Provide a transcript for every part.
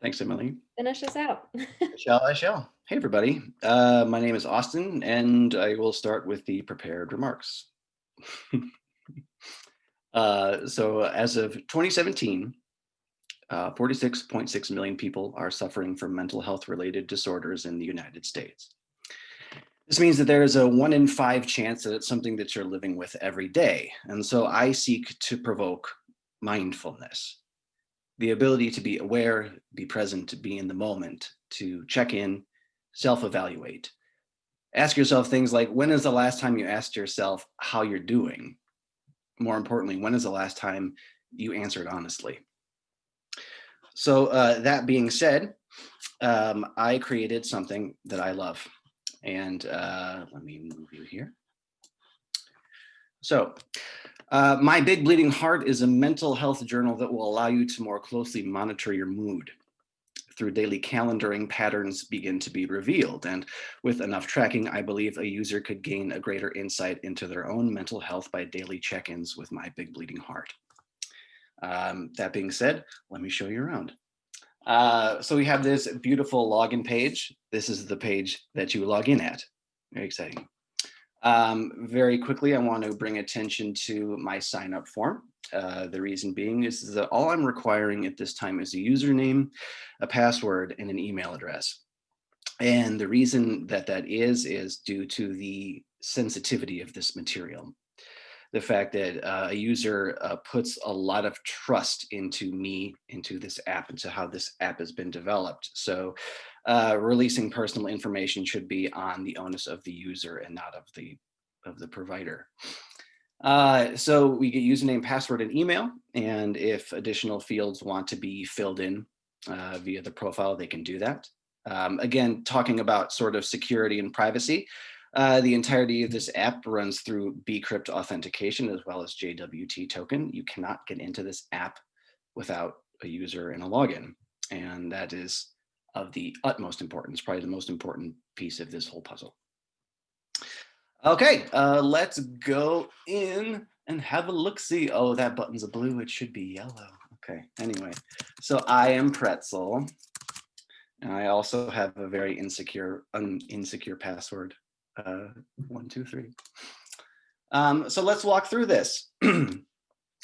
Thanks, Emily. Finish us out. I shall. Hey, everybody. My name is Austin, and I will start with the prepared remarks. So as of 2017, 46.6 million people are suffering from mental health related disorders in the United States. This means that there is a 1 in 5 chance that it's something that you're living with every day. And so I seek to provoke mindfulness, the ability to be aware, be present, to be in the moment, to check in, self-evaluate. Ask yourself things like, when is the last time you asked yourself how you're doing? More importantly, when is the last time you answered honestly? So that being said, I created something that I love. And let me move you here. So My Big Bleeding Heart is a mental health journal that will allow you to more closely monitor your mood. Through daily calendaring, patterns begin to be revealed. And with enough tracking, I believe a user could gain a greater insight into their own mental health by daily check-ins with My Big Bleeding Heart. That being said, let me show you around. So we have this beautiful login page. This is the page that you log in at. Very exciting. Very quickly, I want to bring attention to my sign up form. The reason being is that all I'm requiring at this time is a username, a password, and an email address. And the reason that that is due to the sensitivity of this material. The fact that a user puts a lot of trust into me, into this app, into how this app has been developed. So releasing personal information should be on the onus of the user and not of the provider. So we get username, password, and email. And if additional fields want to be filled in via the profile, they can do that. Again, talking about sort of security and privacy, the entirety of this app runs through bcrypt authentication as well as JWT token. You cannot get into this app without a user and a login. And that is of the utmost importance, probably the most important piece of this whole puzzle. Okay, let's go in and have a look-see. Oh, that button's a blue, it should be yellow. Okay, anyway, so I am Pretzel. And I also have a very insecure password. 1, 2, 3. So let's walk through this.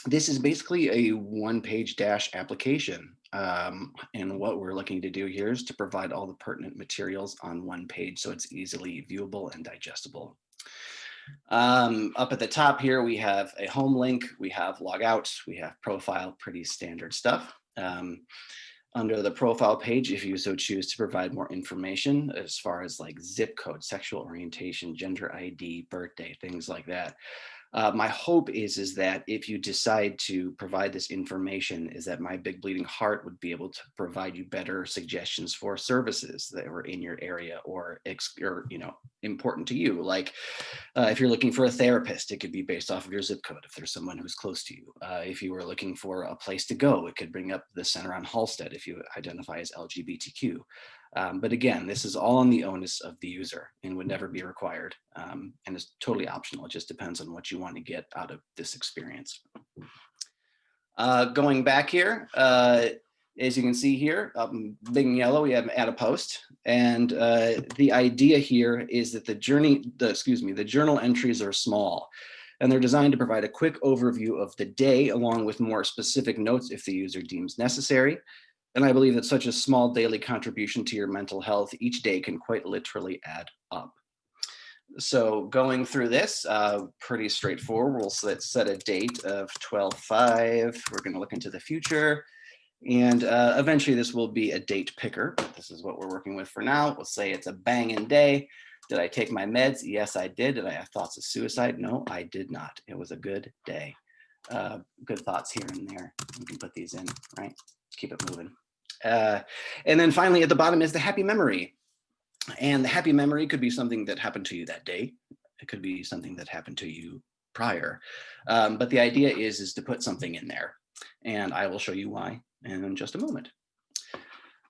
This is basically a one-page dash application. And what we're looking to do here is to provide all the pertinent materials on one page so it's easily viewable and digestible. Up at the top here, we have a home link, we have logout, we have profile, pretty standard stuff. Under the profile page, if you so choose to provide more information as far as like zip code, sexual orientation, gender ID, birthday, things like that. My hope is that if you decide to provide this information, is that My Big Bleeding Heart would be able to provide you better suggestions for services that were in your area or important to you. Like if you're looking for a therapist, it could be based off of your zip code if there's someone who's close to you. If you were looking for a place to go, it could bring up the Center on Halsted if you identify as LGBTQ. But again, this is all on the onus of the user and would never be required. And it's totally optional. It just depends on what you want to get out of this experience. Going back here, as you can see here, big in yellow, we have add a post. And the idea here is that the journal entries are small. And they're designed to provide a quick overview of the day along with more specific notes if the user deems necessary. And I believe that such a small daily contribution to your mental health each day can quite literally add up. So going through this, pretty straightforward. We'll set a date of 12/5. We're going to look into the future. And eventually this will be a date picker. This is what we're working with for now. We'll say it's a banging day. Did I take my meds? Yes, I did. Did I have thoughts of suicide? No, I did not. It was a good day. Good thoughts here and there. We can put these in, right? Keep it moving. And then finally at the bottom is the happy memory. And the happy memory could be something that happened to you that day. It could be something that happened to you prior. But the idea is to put something in there. And I will show you why in just a moment.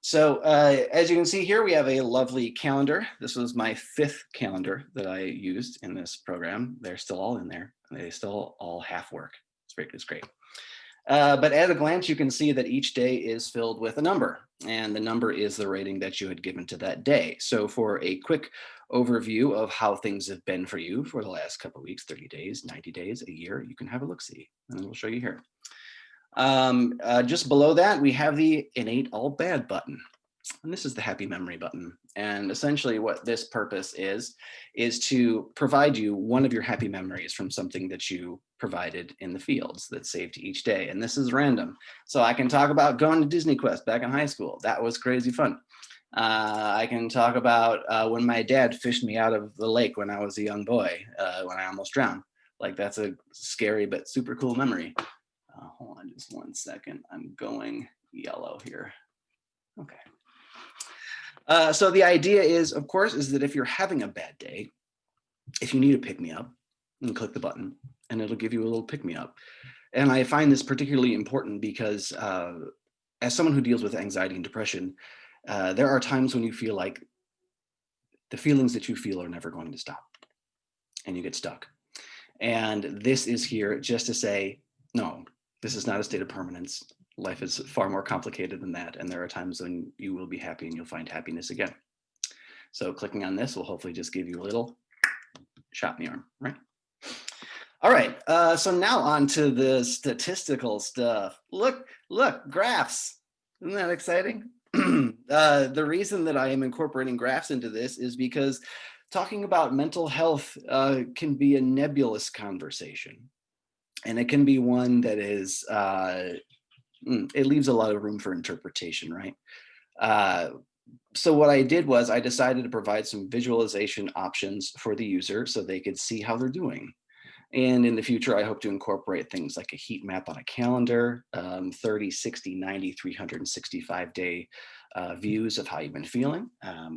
So as you can see here, we have a lovely calendar. This was my 5th calendar that I used in this program. They're still all in there. They still all half work. It's great. But at a glance, you can see that each day is filled with a number, and the number is the rating that you had given to that day. So for a quick overview of how things have been for you for the last couple of weeks, 30 days, 90 days, a year, you can have a look-see, and we'll show you here. Just below that, we have the innate all bad button. And this is the happy memory button. And essentially what this purpose is to provide you one of your happy memories from something that you provided in the fields that's saved each day. And this is random. So I can talk about going to Disney Quest back in high school. That was crazy fun. I can talk about when my dad fished me out of the lake when I was a young boy, when I almost drowned. Like, that's a scary but super cool memory. Hold on just one second. I'm going yellow here. Okay. So the idea is, of course, is that if you're having a bad day, if you need a pick-me-up, you can click the button and it'll give you a little pick-me-up. And I find this particularly important because as someone who deals with anxiety and depression, there are times when you feel like the feelings that you feel are never going to stop and you get stuck. And this is here just to say, no, this is not a state of permanence. Life is far more complicated than that. And there are times when you will be happy and you'll find happiness again. So clicking on this will hopefully just give you a little shot in the arm, right? All right, so now on to the statistical stuff. Look, graphs. Isn't that exciting? The reason that I am incorporating graphs into this is because talking about mental health can be a nebulous conversation. And it can be one that is, it leaves a lot of room for interpretation, right? So what I did was I decided to provide some visualization options for the user so they could see how they're doing. And in the future, I hope to incorporate things like a heat map on a calendar, 30, 60, 90, 365 day views of how you've been feeling.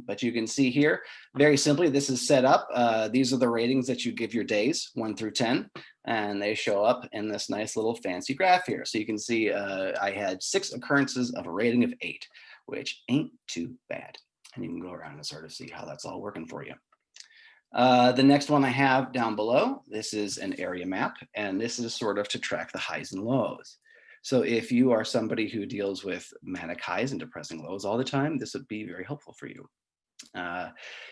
But you can see here, very simply, this is set up. These are the ratings that you give your days, 1 through 10, and they show up in this nice little fancy graph here. So you can see I had 6 occurrences of a rating of 8, which ain't too bad. And you can go around and sort of see how that's all working for you. The next one I have down below, this is an area map, and this is sort of to track the highs and lows. So if you are somebody who deals with manic highs and depressing lows all the time, this would be very helpful for you.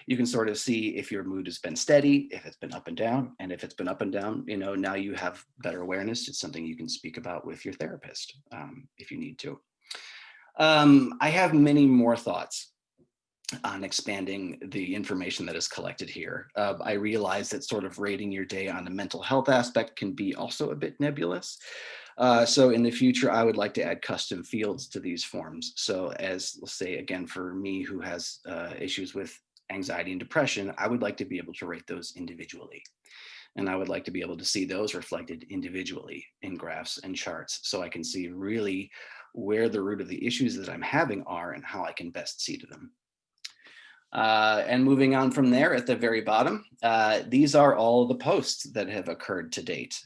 You can sort of see if your mood has been steady, if it's been up and down, and if it's been up and down, you know, now you have better awareness. It's something you can speak about with your therapist if you need to. I have many more thoughts on expanding the information that is collected here. I realize that sort of rating your day on a mental health aspect can be also a bit nebulous. So in the future, I would like to add custom fields to these forms. So as let's say, again, for me who has issues with anxiety and depression, I would like to be able to rate those individually. And I would like to be able to see those reflected individually in graphs and charts so I can see really where the root of the issues that I'm having are and how I can best see to them. And moving on from there at the very bottom, these are all the posts that have occurred to date.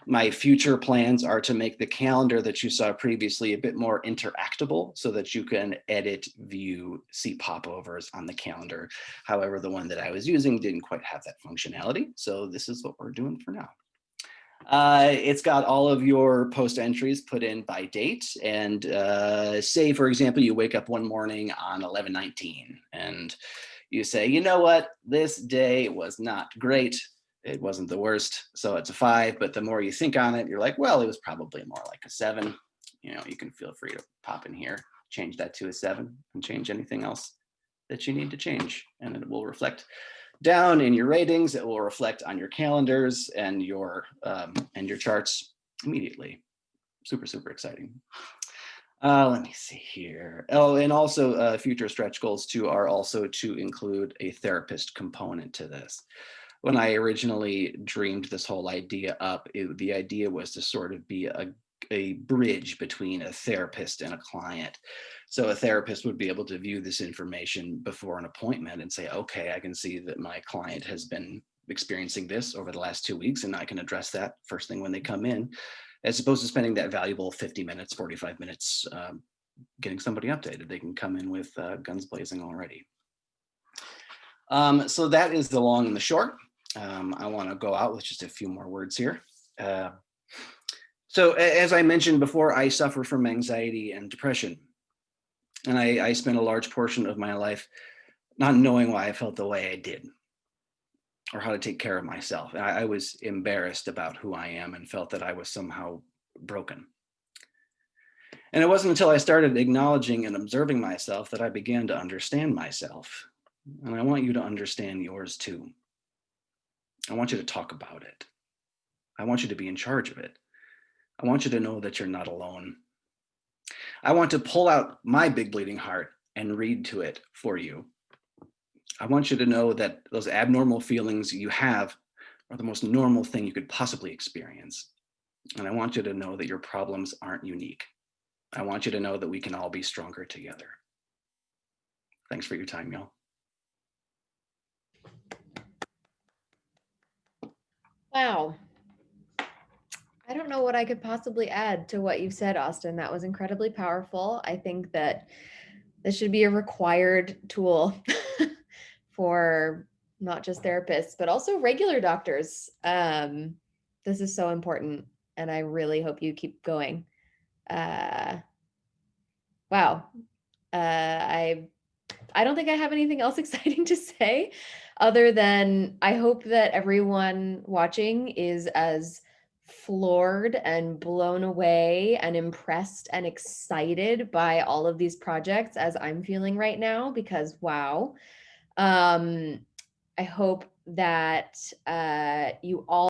My future plans are to make the calendar that you saw previously a bit more interactable so that you can edit, view, see popovers on the calendar. However, the one that I was using didn't quite have that functionality. So this is what we're doing for now. It's got all of your post entries put in by date, and say, for example, you wake up one morning on 11/19 and you say, you know what, this day was not great. It wasn't the worst, so it's a 5, but the more you think on it, you're like, well, it was probably more like a 7. You know, you can feel free to pop in here, change that to a 7, and change anything else that you need to change, and it will reflect down in your ratings. It will reflect on your calendars and your charts immediately. Super, super exciting. Let me see here. Oh, and also future stretch goals too are also to include a therapist component to this. When I originally dreamed this whole idea up, the idea was to sort of be a bridge between a therapist and a client. So a therapist would be able to view this information before an appointment and say, okay, I can see that my client has been experiencing this over the last 2 weeks, and I can address that first thing when they come in, as opposed to spending that valuable 50 minutes, 45 minutes getting somebody updated. They can come in with guns blazing already. So that is the long and the short. I want to go out with just a few more words here. So as I mentioned before, I suffer from anxiety and depression. And I spent a large portion of my life not knowing why I felt the way I did or how to take care of myself. I was embarrassed about who I am and felt that I was somehow broken. And it wasn't until I started acknowledging and observing myself that I began to understand myself. And I want you to understand yours too. I want you to talk about it. I want you to be in charge of it. I want you to know that you're not alone. I want to pull out my big bleeding heart and read to it for you. I want you to know that those abnormal feelings you have are the most normal thing you could possibly experience. And I want you to know that your problems aren't unique. I want you to know that we can all be stronger together. Thanks for your time, y'all. Wow. I don't know what I could possibly add to what you've said, Austin. That was incredibly powerful. I think that this should be a required tool for not just therapists, but also regular doctors. This is so important, and I really hope you keep going. Uh, wow. I don't think I have anything else exciting to say other than I hope that everyone watching is as floored and blown away and impressed and excited by all of these projects as I'm feeling right now, because wow. I hope that you all